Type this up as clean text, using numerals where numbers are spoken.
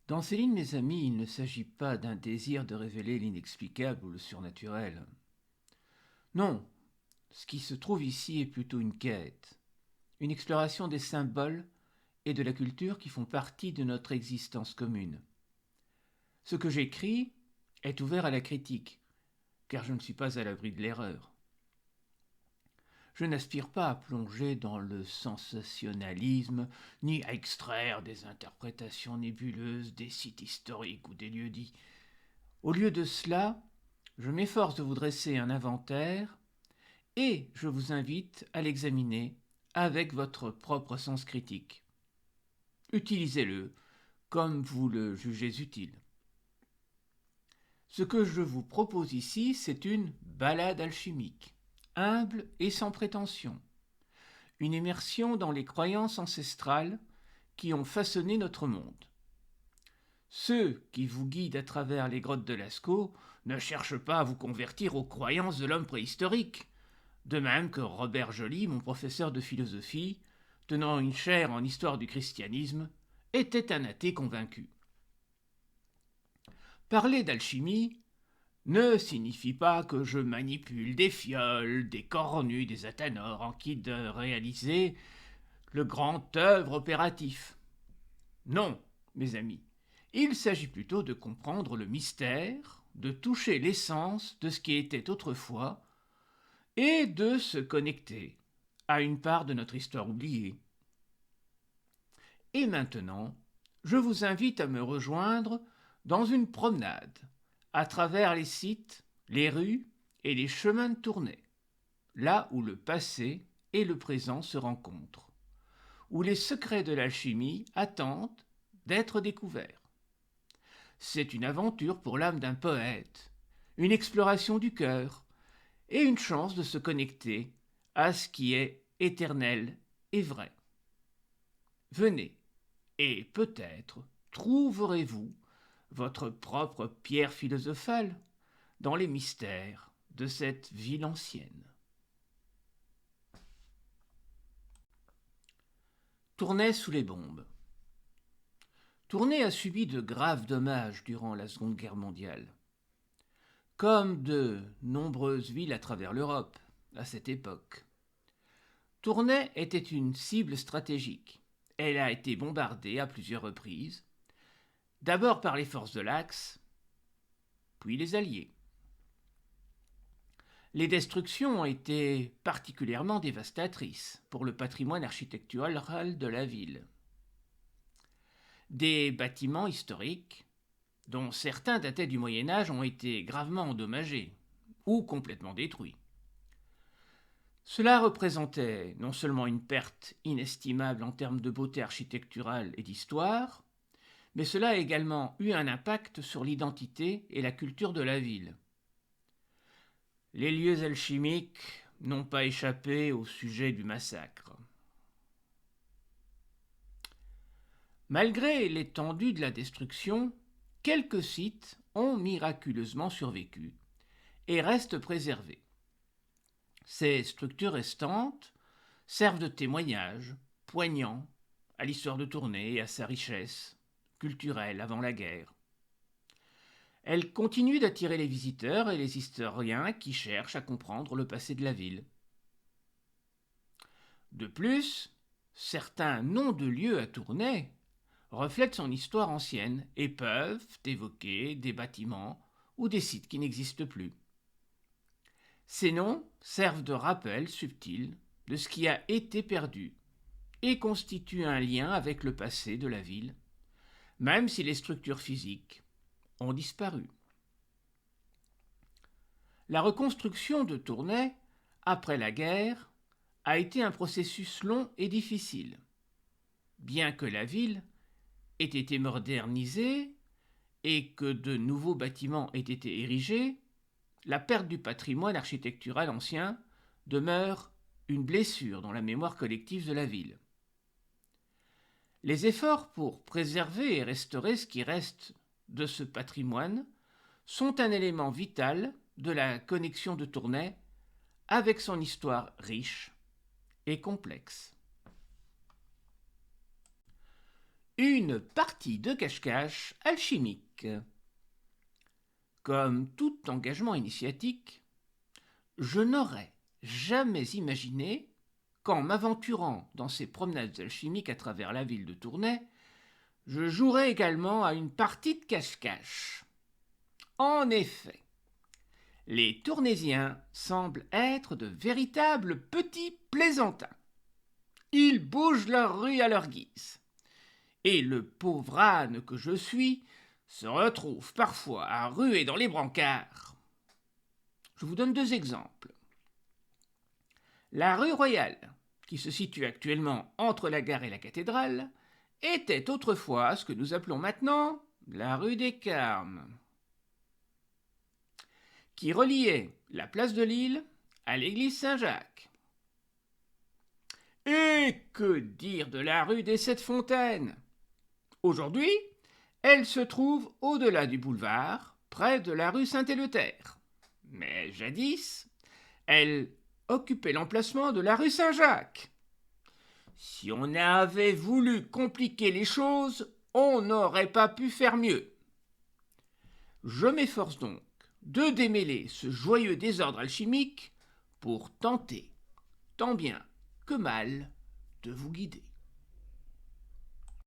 Dans ces lignes, mes amis, il ne s'agit pas d'un désir de révéler l'inexplicable ou le surnaturel. Non, ce qui se trouve ici est plutôt une quête, une exploration des symboles et de la culture qui font partie de notre existence commune. Ce que j'écris est ouvert à la critique, car je ne suis pas à l'abri de l'erreur. Je n'aspire pas à plonger dans le sensationnalisme, ni à extraire des interprétations nébuleuses des sites historiques ou des lieux-dits. Au lieu de cela, je m'efforce de vous dresser un inventaire et je vous invite à l'examiner avec votre propre sens critique. Utilisez-le comme vous le jugez utile. Ce que je vous propose ici, c'est une balade alchimique, humble et sans prétention, une immersion dans les croyances ancestrales qui ont façonné notre monde. Ceux qui vous guident à travers les grottes de Lascaux ne cherchent pas à vous convertir aux croyances de l'homme préhistorique, de même que Robert Joly, mon professeur de philosophie, tenant une chaire en histoire du christianisme, était un athée convaincu. Parler d'alchimie ne signifie pas que je manipule des fioles, des cornues, des athanors en quête de réaliser le grand œuvre opératif. Non, mes amis, il s'agit plutôt de comprendre le mystère, de toucher l'essence de ce qui était autrefois et de se connecter à une part de notre histoire oubliée. Et maintenant, je vous invite à me rejoindre dans une promenade à travers les sites, les rues et les chemins de Tournai, là où le passé et le présent se rencontrent, où les secrets de l'alchimie attendent d'être découverts. C'est une aventure pour l'âme d'un poète, une exploration du cœur et une chance de se connecter à ce qui est éternel et vrai. Venez, et peut-être trouverez-vous votre propre pierre philosophale dans les mystères de cette ville ancienne. Tournai sous les bombes. Tournai a subi de graves dommages durant la Seconde Guerre mondiale, comme de nombreuses villes à travers l'Europe à cette époque. Tournai était une cible stratégique. Elle a été bombardée à plusieurs reprises, d'abord par les forces de l'Axe, puis les Alliés. Les destructions ont été particulièrement dévastatrices pour le patrimoine architectural de la ville. Des bâtiments historiques, dont certains dataient du Moyen Âge, ont été gravement endommagés ou complètement détruits. Cela représentait non seulement une perte inestimable en termes de beauté architecturale et d'histoire, mais cela a également eu un impact sur l'identité et la culture de la ville. Les lieux alchimiques n'ont pas échappé au sujet du massacre. Malgré l'étendue de la destruction, quelques sites ont miraculeusement survécu et restent préservés. Ces structures restantes servent de témoignage poignant à l'histoire de Tournai et à sa richesse culturelle avant la guerre. Elles continuent d'attirer les visiteurs et les historiens qui cherchent à comprendre le passé de la ville. De plus, certains noms de lieux à Tournai reflètent son histoire ancienne et peuvent évoquer des bâtiments ou des sites qui n'existent plus. Ces noms servent de rappel subtil de ce qui a été perdu et constituent un lien avec le passé de la ville, même si les structures physiques ont disparu. La reconstruction de Tournai, après la guerre, a été un processus long et difficile. Bien que la ville ait été modernisée et que de nouveaux bâtiments aient été érigés, la perte du patrimoine architectural ancien demeure une blessure dans la mémoire collective de la ville. Les efforts pour préserver et restaurer ce qui reste de ce patrimoine sont un élément vital de la connexion de Tournai avec son histoire riche et complexe. une partie de cache-cache alchimique. Comme tout engagement initiatique, je n'aurais jamais imaginé qu'en m'aventurant dans ces promenades alchimiques à travers la ville de Tournai, je jouerais également à une partie de cache-cache. En effet, les Tournaisiens semblent être de véritables petits plaisantins. Ils bougent leur rue à leur guise. Et le pauvre âne que je suis se retrouve parfois à ruer dans les brancards. Je vous donne 2 exemples. La rue Royale, qui se situe actuellement entre la gare et la cathédrale, était autrefois ce que nous appelons maintenant la rue des Carmes, qui reliait la place de Lille à l'église Saint-Jacques. Et que dire de la rue des Sept Fontaines ? Aujourd'hui, elle se trouve au-delà du boulevard, près de la rue Saint-Éleuther. Mais jadis, elle occupait l'emplacement de la rue Saint-Jacques. Si on avait voulu compliquer les choses, on n'aurait pas pu faire mieux. Je m'efforce donc de démêler ce joyeux désordre alchimique pour tenter, tant bien que mal, de vous guider.